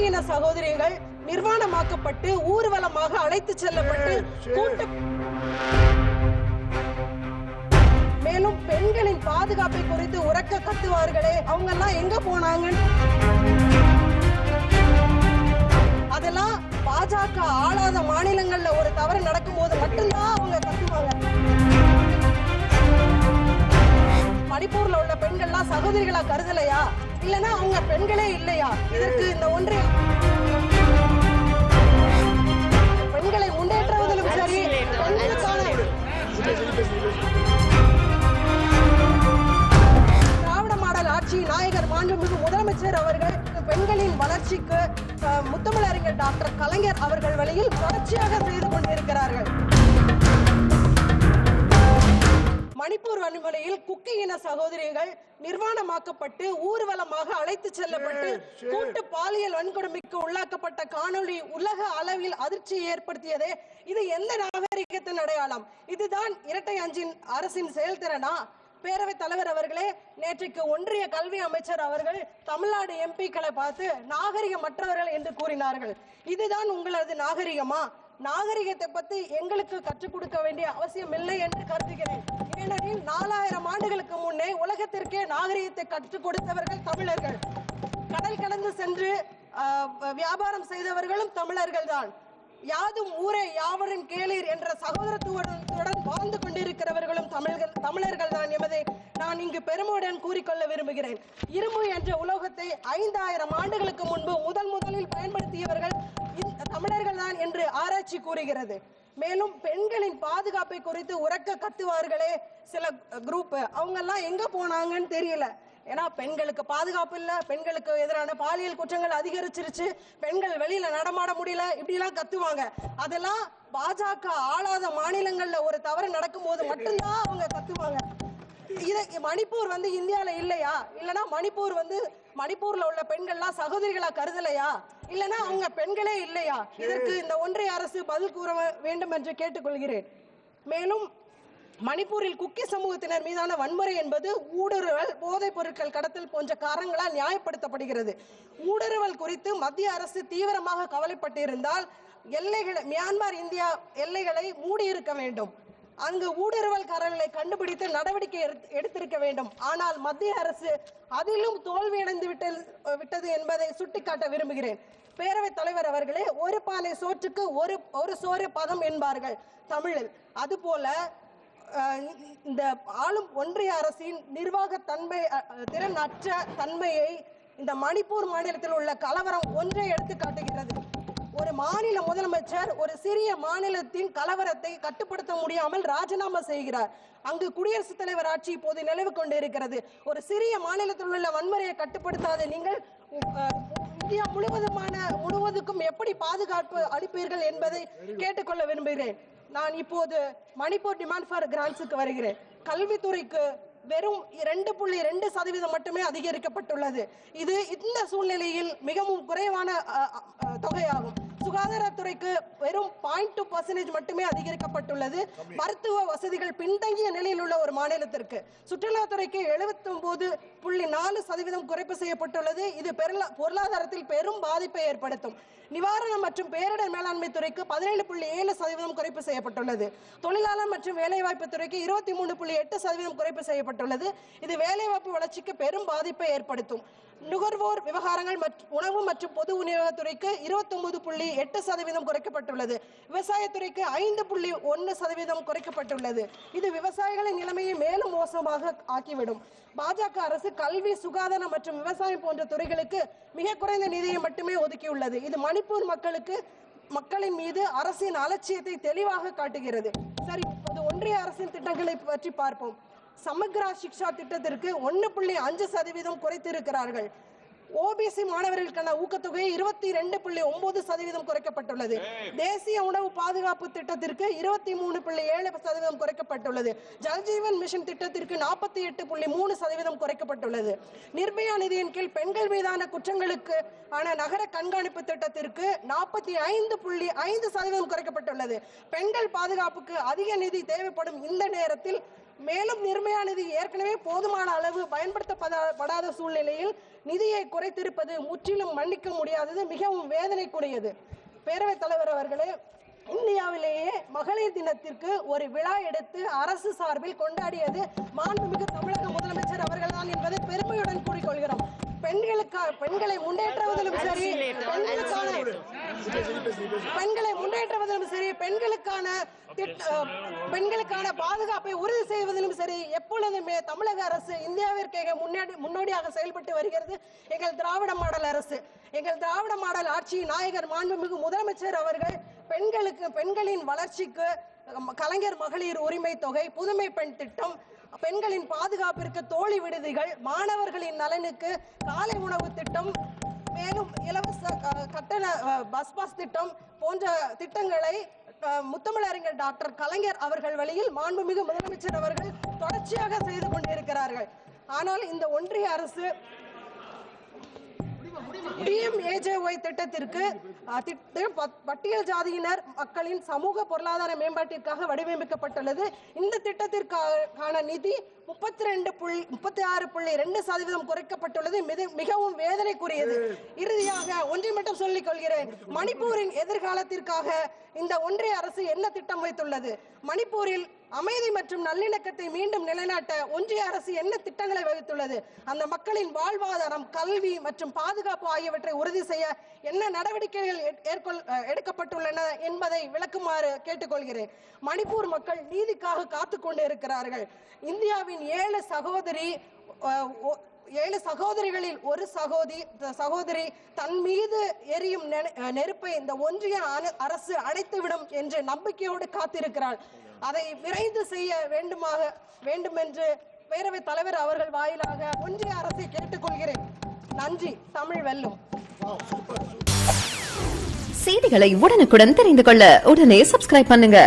இன சகோதரிகள் நிர்வாணமாக்கப்பட்டு ஊர்வலமாக அழைத்து செல்லப்பட்டு மேலும் பெண்களின் பாதுகாப்பை குறித்து உரக்க கத்துவார்களே, அவங்க எல்லாம் எங்க போனாங்க? அதெல்லாம் பாஜக ஆளாத மாநிலங்கள்ல ஒரு தவறு நடக்கும் போது மட்டும்தான் அவங்க கத்துவாங்க. மணிப்பூர்ல உள்ள பெண்கள்லாம் சகோதரிகளா கருதலையா? இல்லனா அவங்க பெண்களே இல்லையா? இதற்கு இந்த ஒன்றிய பெண்களை முன்னேற்றுவதிலும் சரி, திராவிட மாடல் ஆட்சி நாயகர் மாண்புமிகு முதலமைச்சர் அவர்கள் பெண்களின் வளர்ச்சிக்கு முத்தமிழறிஞர் டாக்டர் கலைஞர் அவர்கள் வழியில் தொடர்ச்சியாக செய்து கொண்டிருக்கிறார்கள். மணிப்பூர் வன்முறையில் குக்கி இன சகோதரிகள் நிர்வாணமாக்கப்பட்டு ஊர்வலமாக அழைத்து செல்லப்பட்டு கூட்டு பாலியல் வன்கொடுமைக்கு உள்ளாக்கப்பட்ட காணொளி உலக அளவில் அதிர்ச்சியை ஏற்படுத்தியதே. இது எந்த நாகரிகத்தின் அடையாளம்? இதுதான் இரட்டை அஞ்சின் அரசின் செயல்திறனா? பேரவைத் தலைவர் அவர்களே, நேற்றைக்கு ஒன்றிய கல்வி அமைச்சர் அவர்கள் தமிழ்நாடு எம்பிக்களை பார்த்து நாகரிகமற்றவர்கள் என்று கூறினார்கள். இதுதான் உங்களது நாகரிகமா? நாகரிகத்தை பத்தி எங்களுக்கு கற்றுக் கொடுக்க வேண்டிய அவசியம் இல்லை என்று கருதுகிறேன். ஏனெனில் 4000 ஆண்டுகளுக்கு முன்னே உலகத்திற்கே நாகரிகத்தை கற்றுக் கொடுத்தவர்கள் தமிழர்கள். கடல் கடந்து சென்று வியாபாரம் செய்தவர்களும் தமிழர்கள் தான். யாதும் ஊரே யாவரும் கேளீர் என்ற சகோதரத்துவத்துடன் வாழ்ந்து கொண்டிருக்கிறவர்களும் தமிழர்கள் தான் என்பதை நான் இங்கு பெருமையுடன் கூறிக்கொள்ள விரும்புகிறேன். இரும்பு என்ற உலோகத்தை 5000 ஆண்டுகளுக்கு முன்பு முதலில் பயன்படுத்தியவர்கள் தமிழர்கள் தான் என்று ஆராய்ச்சி கூறுகிறது. மேலும் பெண்களின் பாதுகாப்பை குறித்து உரக்க கத்துவார்களே சில குரூப், அவங்க எல்லாம் எங்க போனாங்கன்னு தெரியல. ஏன்னா பெண்களுக்கு பாதுகாப்பு இல்ல, பெண்களுக்கு எதிரான பாலியல் குற்றங்கள் அதிகரிச்சிருச்சு, பெண்கள் வெளியில நடமாட முடியல, இப்படி எல்லாம் கத்துவாங்க. அதெல்லாம் பாஜக ஆளாத மாநிலங்கள்ல ஒரு தவறு நடக்கும் போது மட்டும்தான் அவங்க கத்துவாங்க. மணிப்பூர் இந்தியால இல்லையா? இல்லனா மணிப்பூர்ல உள்ள பெண்கள்லாம் சகோதரிகளா கருதலையா? இல்லனா அவங்க பெண்களே இல்லையா? இதற்கு இந்த ஒன்றிய அரசு பதில் கூற வேண்டும் என்று கேட்டுக்கொள்கிறேன். மேலும் மணிப்பூரில் குக்கி சமூகத்தினர் மீதான வன்முறை என்பது ஊடுருவல், போதைப் பொருட்கள் கடத்தல் போன்ற காரணங்களால் நியாயப்படுத்தப்படுகிறது. ஊடுருவல் குறித்து மத்திய அரசு தீவிரமாக கவலைப்பட்டிருந்தால் மியான்மர் இந்தியா எல்லைகளை மூடியிருக்க வேண்டும். அங்கு ஊடுருவல்காரர்களை கண்டுபிடித்து நடவடிக்கை எடுத்திருக்க வேண்டும். ஆனால் மத்திய அரசு அதிலும் தோல்வியடைந்து விட்டது என்பதை சுட்டிக்காட்ட விரும்புகிறேன். பேரவைத் தலைவர் அவர்களே, ஒரு பானை சோற்றுக்கு ஒரு சோறு பதம் என்பார்கள் தமிழில். அதுபோல இந்த ஆளும் ஒன்றிய அரசின் நிர்வாக திறன் அற்ற தன்மையை இந்த மணிப்பூர் மாநிலத்தில் உள்ள கலவரம் ஒன்றை எடுத்து காட்டுகிறது. ஒரு மாநில முதலமைச்சர் ஒரு சிறிய மாநிலத்தின் கலவரத்தை கட்டுப்படுத்த முடியாமல் ராஜினாமா செய்கிறார். அங்கு குடியரசுத் தலைவர் ஆட்சி இப்போது நிலவு கொண்டிருக்கிறது. ஒரு சிறிய மாநிலத்தில் உள்ள வன்முறையை கட்டுப்படுத்தாத நீங்கள் இந்தியா முழுவதுக்கும் எப்படி பாதுகாப்பு அளிப்பீர்கள் என்பதை கேட்டுக்கொள்ள விரும்புகிறேன். நான் இப்போது மணிப்பூர் டிமாண்ட் ஃபார் கிராண்ட்ஸுக்கு வருகிறேன். கல்வித்துறைக்கு வெறும் 2.2% மட்டுமே அதிகரிக்கப்பட்டுள்ளது. இது இந்த சூழ்நிலையில் மிகவும் குறைவான தொகையாகும். சுகாதாரத்துறைக்கு வெறும் 0.2% மட்டுமே அதிகரிக்கப்பட்டுள்ளது. மருத்துவ வசதிகள் பின்தங்கிய நிலையில் உள்ள ஒரு மாநிலத்திற்கு. சுற்றுலாத்துறைக்கு 79.4% குறைப்பு செய்யப்பட்டுள்ளது. இது பொருளாதாரத்தில் பெரும் பாதிப்பை ஏற்படுத்தும். நிவாரணம் மற்றும் பேரிடர் மேலாண்மை துறைக்கு 17.7% குறைப்பு செய்யப்பட்டுள்ளது. தொழிலாளர் மற்றும் வேலைவாய்ப்பு துறைக்கு 23.8% குறைப்பு செய்யப்பட்டுள்ளது. இது வேலைவாய்ப்பு வளர்ச்சிக்கு பெரும் பாதிப்பை ஏற்படுத்தும். நுகர்வோர் விவகாரங்கள் உணவு மற்றும் பொது விநியோகத்துறைக்கு 29.8% குறைக்கப்பட்டுள்ளது. விவசாயத்துறைக்கு 5.1% குறைக்கப்பட்டுள்ளது. இது விவசாயிகளின் நிலைமையை மேலும் மோசமாக ஆக்கிவிடும். பாஜக அரசு கல்வி, சுகாதாரம் மற்றும் விவசாயம் போன்ற துறைகளுக்கு மிக குறைந்த நிதியை மட்டுமே ஒதுக்கியுள்ளது. இது மணிப்பூர் மக்களின் மீது அரசின் அலட்சியத்தை தெளிவாக காட்டுகிறது. சரி, இப்போது ஒன்றிய அரசின் திட்டங்களை பற்றி பார்ப்போம். சமக்ரா சிக்ஷா திட்டத்திற்கு 1.5% குறைத்திருக்கிறார்கள். ஓபிசி மாணவர்களுக்கான ஊக்கத்தொகை 22.9% குறைக்கப்பட்டுள்ளது. தேசிய உணவு பாதுகாப்பு திட்டத்திற்கு 23.7% குறைக்கப்பட்டுள்ளது. ஜல்ஜீவன் மிஷன் திட்டத்திற்கு 48.3% குறைக்கப்பட்டுள்ளது. நிர்பயா நிதியின் கீழ் பெண்கள் மீதான குற்றங்களுக்கு நகர கண்காணிப்பு திட்டத்திற்கு 45.5% குறைக்கப்பட்டுள்ளது. பெண்கள் பாதுகாப்புக்கு அதிக நிதி தேவைப்படும் இந்த நேரத்தில் மேலும் நிர்மயா நிதி ஏற்கனவே போதுமான அளவு பயன்படுத்தப்படாத சூழ்நிலையில் நிதியை குறைத்திருப்பது முற்றிலும் மன்னிக்க முடியாதது, மிகவும் வேதனைக்குரியது. பேரவைத் தலைவர் அவர்களே, இந்தியாவிலேயே மகளிர் தினத்திற்கு ஒரு விழா எடுத்து அரசு சார்பில் கொண்டாடியது மாண்புமிகு தமிழக முதலமைச்சர் அவர்கள்தான் என்பதை பெருமையுடன் கூறிக்கொள்கிறோம். பெண்களை முன்னேற்றுவதிலும் சரி, பெண்களை முன்னேற்றுவதிலும் சரி, பெண்களுக்கான பாதுகாப்பை உறுதி செய்வதிலும் சரி எப்பொழுதுமே தமிழக அரசு இந்தியாவிற்கே முன்னோடியாக செயல்பட்டு வருகிறது. எங்கள் திராவிட மாடல் அரசு, எங்கள் திராவிட மாடல் ஆட்சி நாயகர் மாண்புமிகு முதலமைச்சர் அவர்கள் பெண்களின் வளர்ச்சிக்கு கலைஞர் மகளிர் உரிமை தொகை, புதுமை பெண் திட்டம், பெண்களின் பாதுகாப்பிற்கு தோழி விடுதிகள், மாணவர்களின் நலனுக்கு காலை உணவு திட்டம், மேலும் இலவச கட்டண பஸ் பாஸ் திட்டம் போன்ற திட்டங்களை முத்தமிழறிஞர் டாக்டர் கலைஞர் அவர்கள் வழியில் மாண்புமிகு முதலமைச்சர் அவர்கள் தொடர்ச்சியாக செய்து கொண்டிருக்கிறார்கள். ஆனால் இந்த ஒன்றிய அரசு PMAJY திட்டத்திற்கு பட்டியல் ஜாதியினர் மக்களின் சமூக பொருளாதார மேம்பாட்டிற்காக வடிவமைக்கப்பட்டுள்ளது. இந்த திட்டத்திற்கான நிதி 36.2% குறைக்கப்பட்டுள்ளது, மிகவும் வேதனைக்குரியது. இறுதியாக ஒன்றை மட்டும் சொல்லிக் கொள்கிறேன், மணிப்பூரின் எதிர்காலத்திற்காக இந்த ஒன்றிய அரசு என்ன திட்டம் வைத்துள்ளது? மணிப்பூரில் அமைதி மற்றும் நல்லிணக்கத்தை மீண்டும் நிலைநாட்ட ஒன்றிய அரசு என்ன திட்டங்களை வகுத்துள்ளது? அந்த மக்களின் வாழ்வாதாரம், கல்வி மற்றும் பாதுகாப்பு ஆகியவற்றை உறுதி செய்ய என்ன நடவடிக்கைகள் எடுக்கப்பட்டுள்ளன என்பதை விளக்குமாறு கேட்டுக்கொள்கிறேன். மணிப்பூர் மக்கள் நீதிக்காக காத்துக் கொண்டு இருக்கிறார்கள். இந்தியாவின் 7 சகோதரிகளில் ஒரு சகோதரி தன் மீது எரியும் நெருப்பை இந்த ஒன்றிய அரசு அணைத்துவிடும் என்று நம்பிக்கையோடு காத்திருக்கிறார். அதை விரைந்து செய்ய வேண்டும் என்று பேரவைத் தலைவர் அவர்கள் வாயிலாக ஒன்றிய அரசை கேட்டுக்கொள்கிறேன். நன்றி. தமிழ் வெல்லும். செய்திகளை உடனுக்குடன் தெரிந்து கொள்ள உடனே சப்ஸ்கிரைப் பண்ணுங்க.